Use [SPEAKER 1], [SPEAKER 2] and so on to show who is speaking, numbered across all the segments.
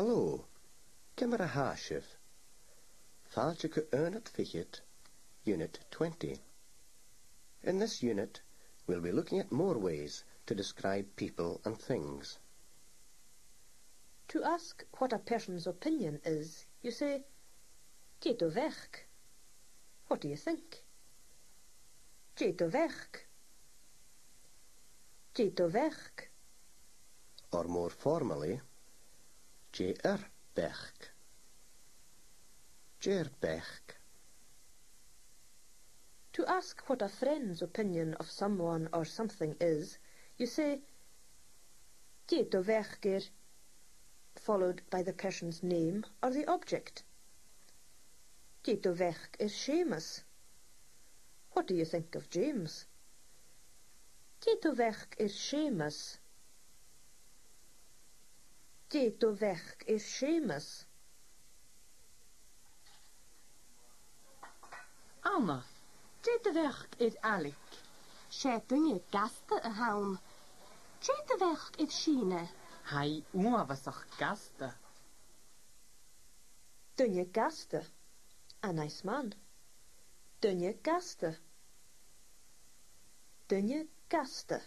[SPEAKER 1] Hallo, Kimmer a Haashif. Falchike Ernest Fichit, Unit 20. In this unit, we'll be looking at more ways to describe people and things.
[SPEAKER 2] To ask what a person's opinion is, you say, "Geht o weg." What do you think? Geht o weg. Geht o weg.
[SPEAKER 1] Or more formally, Bech. Bech.
[SPEAKER 2] To ask what a friend's opinion of someone or something is, you say, "Geht o weg," followed by the person's name or the object. Geht o weg Seamus. What do you think of James? Geht o weg Seamus. Geht o weg Seamus.
[SPEAKER 3] Anna, geht o weg Alec.
[SPEAKER 4] Sé dunne gaste a haun. Geht o weg Sheena.
[SPEAKER 3] Hai onwasach gaste.
[SPEAKER 2] Dunne gaste. A nice man. Dunne gaste. Dunne gaste.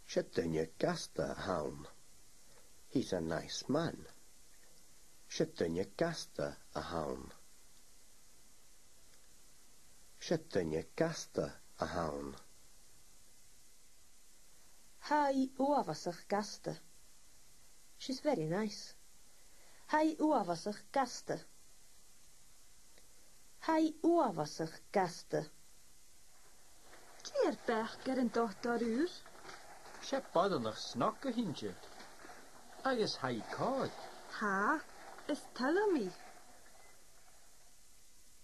[SPEAKER 1] She dunne gaste haun. He's a nice man. She dunne gaste a haun. She dunne gaste a haun.
[SPEAKER 2] Hai uavasach gaste. She's very nice. Hai uavasach gaste. Hai uavasach gaste.
[SPEAKER 4] Geer bech ger een dochter uur.
[SPEAKER 5] She baddenach snakke hintje. Agus hai kaad.
[SPEAKER 4] Ha, is tell me.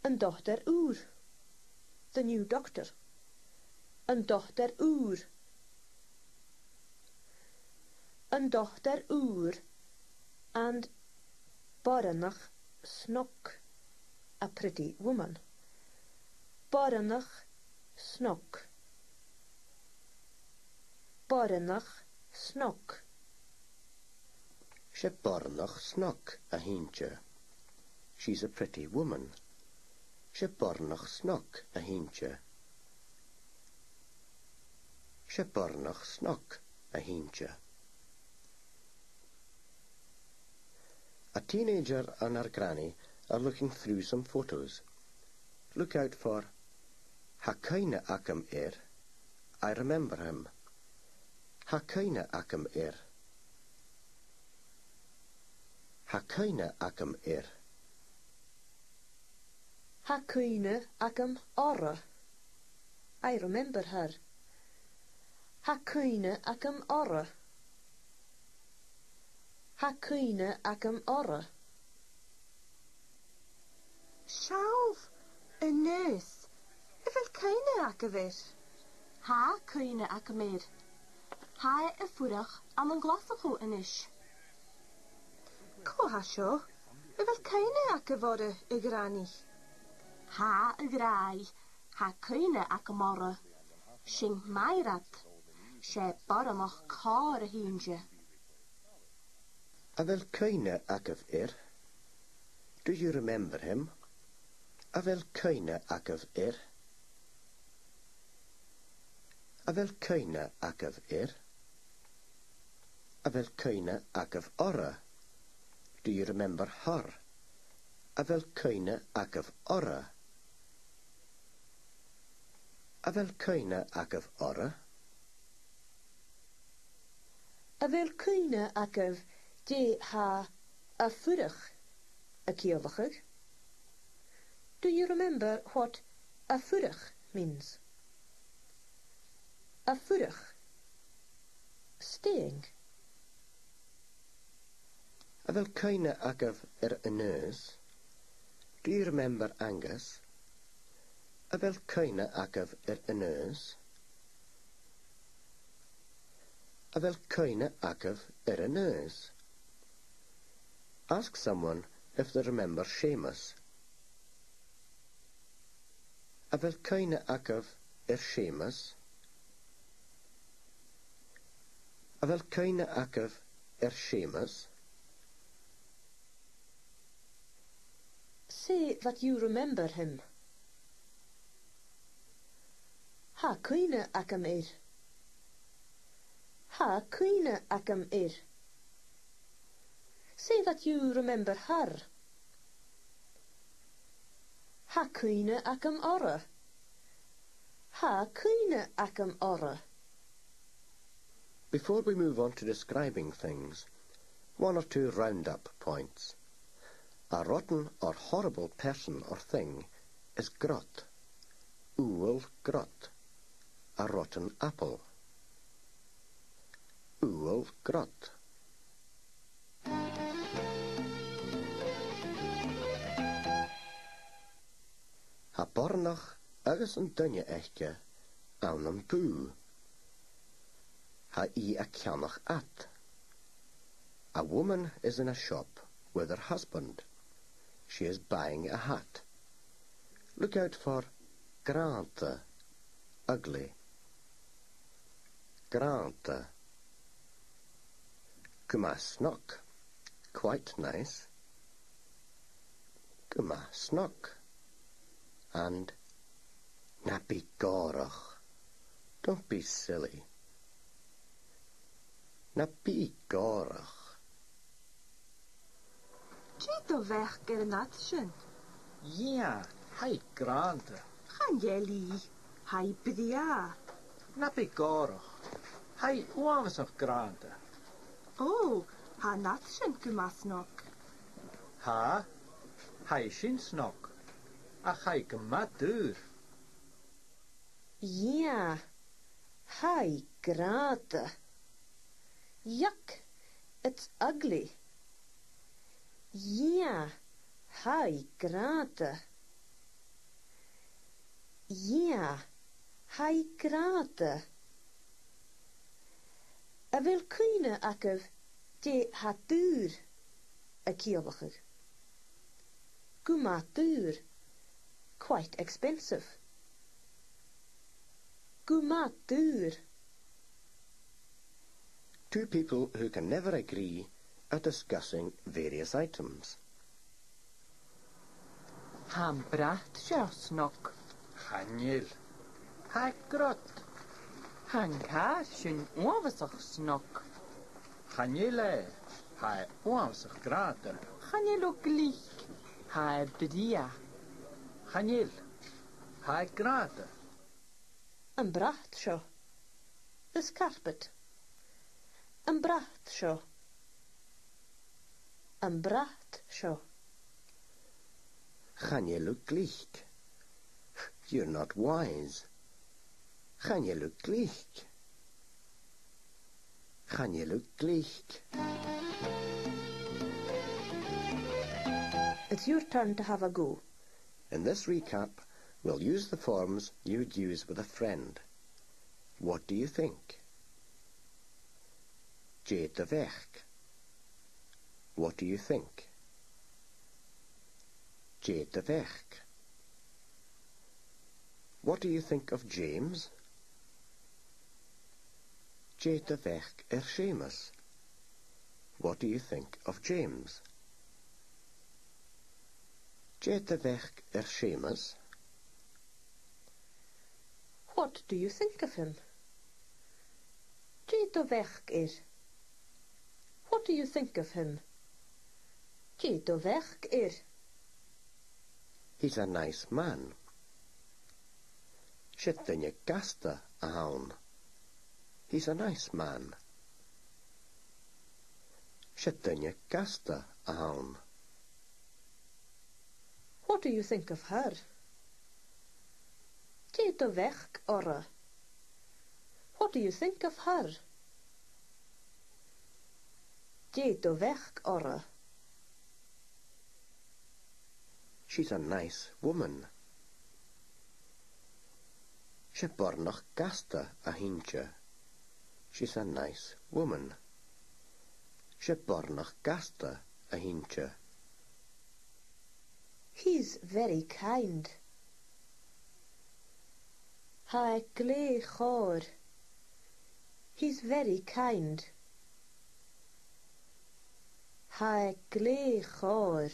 [SPEAKER 2] Een dochter oer. The new doctor. Een dochter oer. Een dochter oer. And Baranach snok. A pretty woman. Baranach snok. Baranach snok.
[SPEAKER 1] She bornach snok a hintje. She's a pretty woman. She bornach snok a hintje. She bornach snok a hintje. A teenager and her granny are looking through some photos. Look out for Hakaina Akam I remember him. Hakaina Akam Hakaina Akam
[SPEAKER 2] Hakuine akam orra. I remember her. Hakuine akam orra. Hakuine akam orra.
[SPEAKER 4] Shalf, a nurse. Ifel keine akavir. Ha keine akamir. Ha a furach am een glasacho inish. Ko ha sho. Ifel keine akavore a granny. Ha a grai. Ha keine akamora. Shin mairat. She baramach kar a hinje.
[SPEAKER 1] Avel keine Akav Do you remember him? Avel keine Akav Avel keine Akav Avel keine Akav orra. Do you remember her? Avel keine Akav orra. Avel keine Akav orra.
[SPEAKER 2] Avel kuine akav de ha a furach a kiolachig. Do you remember what a furach means? A furach. Staying.
[SPEAKER 1] Avel keine Akav a nurse. Do you remember Angus? Avel keine Akav a nurse. Avel keine Akav a nurse. Ask someone if they remember Seamus. Avel keine Akav Seamus. Avel keine Akav Seamus.
[SPEAKER 2] Say that you remember him. Ha cuine ac am ir. Ha cuine ac am ir. Say that you remember her. Ha cuine ac am orra. Ha cuine ac am orra.
[SPEAKER 1] Before we move on to describing things, one or two round-up points. A rotten or horrible person or thing is grot. Úl grot. A rotten apple. Úl grot. Ha bornach agus an dunne echte an an bú. Ha I a ceannach at. A woman is in a shop with her husband. She is buying a hat. Look out for grante, ugly. Grante. Cuma snock, quite nice. Cuma snock. And na be gorach. Don't be silly. Na be gorach.
[SPEAKER 4] Tjito weg nat sin.
[SPEAKER 5] Ja, hai grante.
[SPEAKER 4] Gaan jelly. Hai bria.
[SPEAKER 5] Na be gorach. Hai oamsach grante.
[SPEAKER 4] Oh, ha nat sin gymasnog.
[SPEAKER 5] Ha? Hai sin snog. Ach hai gyma dŵr.
[SPEAKER 2] Ja, hi, grate. Yuck, it's ugly. Ja, hi, grate. Ja, hi, grate. A wil kuine akkev de hat duur a kielbacher. Guma duur, quite expensive. Guma duur.
[SPEAKER 1] Two people who can never agree are discussing various items.
[SPEAKER 3] Han bracht snog.
[SPEAKER 5] Chanil. Hai grot.
[SPEAKER 3] Han ka sin oamsach snog.
[SPEAKER 5] Chanile. Hai oamsach grante.
[SPEAKER 3] Chanil ook glich. Hai bria.
[SPEAKER 5] Chanil. Hai grante.
[SPEAKER 2] Een bracht sjo. Is carpet. Een bracht sjo. Een bracht sjo.
[SPEAKER 1] Gaan je look licht? You're not wise. Gaan je look licht? Gaan je look licht?
[SPEAKER 2] It's your turn to have a go.
[SPEAKER 1] In this recap, we'll use the forms you would use with a friend. What do you think? Jade de weg. What do you think? Jade de weg. What do you think of James? Jade de weg Seamus. What do you think of James? Jade de weg Seamus.
[SPEAKER 2] What do you think of him? Jade de weg What do you think of him? Jade de weg
[SPEAKER 1] He's a nice man. Shit in je gasta a haun. He's a nice man. Shit in je gasta a haun.
[SPEAKER 2] What do you think of her? Jade de weg orra. What do you think of her? Jade de weg orra.
[SPEAKER 1] She's a nice woman. She bornach gasta a hintje. She's a nice woman. She bornach gasta a hintje.
[SPEAKER 2] He's very kind. Hai gle chor. He's very kind. Hai gle chor.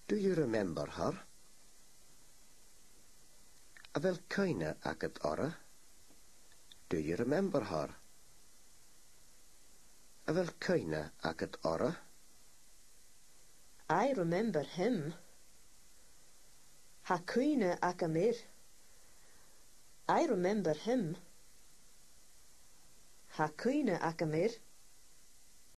[SPEAKER 1] Do you remember her? A fel cyna ac at ora? Do you remember her? A fel cyna ac at ora?
[SPEAKER 2] I remember him. Ha cwyna ac amir. I remember him. Ha cwyna ac amir.